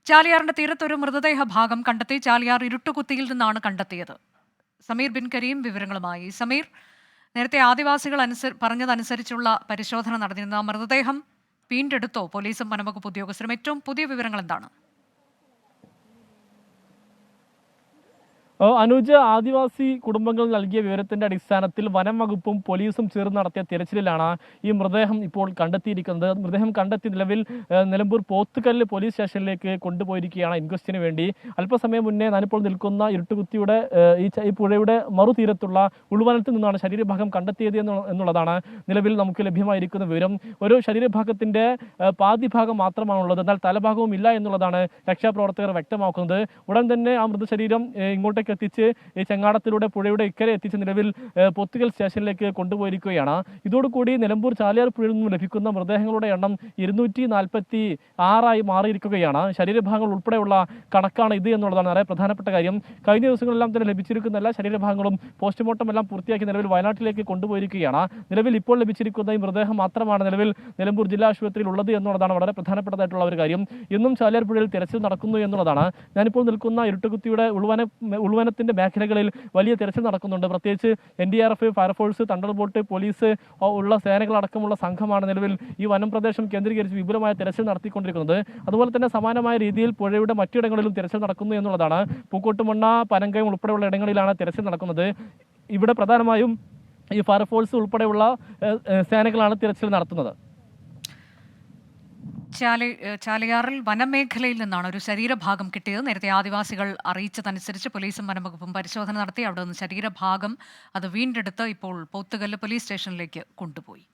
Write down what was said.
ചാലിയാറിന്റെ തീരത്ത് ഒരു മൃതദേഹ ഭാഗം കണ്ടെത്തി. ചാലിയാർ ഇരുട്ടുകുത്തിയിൽ നിന്നാണ് കണ്ടെത്തിയത്. സമീർ ബിൻ കരീം വിവരങ്ങളുമായി. സമീർ, നേരത്തെ ആദിവാസികൾ പറഞ്ഞതനുസരിച്ചുള്ള പരിശോധന നടന്നിരുന്ന മൃതദേഹം വീണ്ടെടുത്തോ പോലീസും വനംവകുപ്പ് ഉദ്യോഗസ്ഥരും? ഏറ്റവും പുതിയ വിവരങ്ങൾ എന്താണ്? അനുജ, ആദിവാസി കുടുംബങ്ങൾ നൽകിയ വിവരത്തിന്റെ അടിസ്ഥാനത്തിൽ വനം വകുപ്പും പോലീസും ചേർന്ന് നടത്തിയ തിരച്ചിലിലാണ് ഈ മൃതദേഹം ഇപ്പോൾ കണ്ടെത്തിയിരിക്കുന്നത്. മൃതദേഹം കണ്ടെത്തി നിലമ്പൂർ പോത്തുകല്ല് പോലീസ് സ്റ്റേഷനിലേക്ക് കൊണ്ടുപോയിരിക്കുകയാണ് ഇൻക്വസ്റ്റിന് വേണ്ടി. അല്പസമയം മുന്നേ ഞാനിപ്പോൾ നിൽക്കുന്ന ഇരുട്ടുകുത്തിയുടെ ഈ പുഴയുടെ മറുതീരത്തുള്ള ഉൾവനത്തിൽ നിന്നാണ് ശരീരഭാഗം കണ്ടെത്തിയത് എന്നുള്ളതാണ് നിലവിൽ നമുക്ക് ലഭ്യമായിരിക്കുന്ന വിവരം. ഒരു ശരീരഭാഗത്തിന്റെ പാതി ഭാഗം മാത്രമാണുള്ളത്, എന്നാൽ തലഭാഗവും ഇല്ല എന്നുള്ളതാണ് രക്ഷാപ്രവർത്തകർ വ്യക്തമാക്കുന്നത്. ഉടൻ തന്നെ ആ മൃതശരീരം ഇങ്ങോട്ടേക്ക് എത്തിച്ച് ഈ ചെങ്ങാടത്തിലൂടെ പുഴയുടെ ഇക്കരെ എത്തിച്ച് നിലവിൽ പൊത്തുകൽ സ്റ്റേഷനിലേക്ക് കൊണ്ടുപോയിരിക്കുകയാണ്. ഇതോടുകൂടി നിലമ്പൂർ ചാലിയാർ പുഴയിൽ നിന്നും ലഭിക്കുന്ന മൃതദേഹങ്ങളുടെ എണ്ണം 246 മാറിയിരിക്കുകയാണ്. ശരീരഭാഗങ്ങൾ ഉൾപ്പെടെയുള്ള കണക്കാണ് ഇത് എന്നുള്ളതാണ് വളരെ പ്രധാനപ്പെട്ട കാര്യം. കഴിഞ്ഞ ദിവസങ്ങളെല്ലാം തന്നെ ലഭിച്ചിരിക്കുന്ന എല്ലാ ശരീരഭാഗങ്ങളും പോസ്റ്റ്മോർട്ടം എല്ലാം പൂർത്തിയാക്കി നിലവിൽ വയനാട്ടിലേക്ക് കൊണ്ടുപോയിരിക്കുകയാണ്. നിലവിൽ ഇപ്പോൾ ലഭിച്ചിരിക്കുന്ന ഈ മൃതദേഹം മാത്രമാണ് നിലവിൽ നിലമ്പൂർ ജില്ലാ ആശുപത്രിയിൽ ഉള്ളത് എന്നുള്ളതാണ് വളരെ പ്രധാനപ്പെട്ടതായിട്ടുള്ള ഒരു കാര്യം. ഇന്നും ചാലിയാർ പുഴയിൽ തിരച്ചിൽ നടക്കുന്നു എന്നുള്ളതാണ്. ഞാനിപ്പോൾ നിൽക്കുന്ന ഇരുട്ടുകുത്തിയുടെ ഉൾവനത്തിന്റെ മേഖലകളിൽ വലിയ തിരച്ചിൽ നടക്കുന്നുണ്ട്. പ്രത്യേകിച്ച് NDRF, ഫയർഫോഴ്സ്, തണ്ടർബോട്ട്, പോലീസ് ഉള്ള സേനകളടക്കമുള്ള സംഘമാണ് നിലവിൽ ഈ വനം പ്രദേശം കേന്ദ്രീകരിച്ച് വിപുലമായ തിരച്ചിൽ നടത്തിക്കൊണ്ടിരിക്കുന്നത്. അതുപോലെ തന്നെ സമാനമായ രീതിയിൽ പുഴയുടെ മറ്റിടങ്ങളിലും തിരച്ചിൽ നടക്കുന്നു എന്നുള്ളതാണ്. പൂക്കോട്ടുമണ്ണ, പനങ്കയം ഉൾപ്പെടെയുള്ള ഇടങ്ങളിലാണ് തിരച്ചിൽ നടക്കുന്നത്. ഇവിടെ പ്രധാനമായും ഈ ഫയർഫോഴ്സ് ഉൾപ്പെടെയുള്ള സേനകളാണ് തിരച്ചിൽ നടത്തുന്നത്. ചാലിയാറിൽ വനമേഖലയിൽ നിന്നാണ് ഒരു ശരീരഭാഗം കിട്ടിയത്. നേരത്തെ ആദിവാസികൾ അറിയിച്ചതനുസരിച്ച് പോലീസും വനംവകുപ്പും പരിശോധന നടത്തി. അവിടെ നിന്ന് ശരീരഭാഗം അത് വീണ്ടെടുത്ത് ഇപ്പോൾ പോത്തുകല്ല് പോലീസ് സ്റ്റേഷനിലേക്ക് കൊണ്ടുപോയി.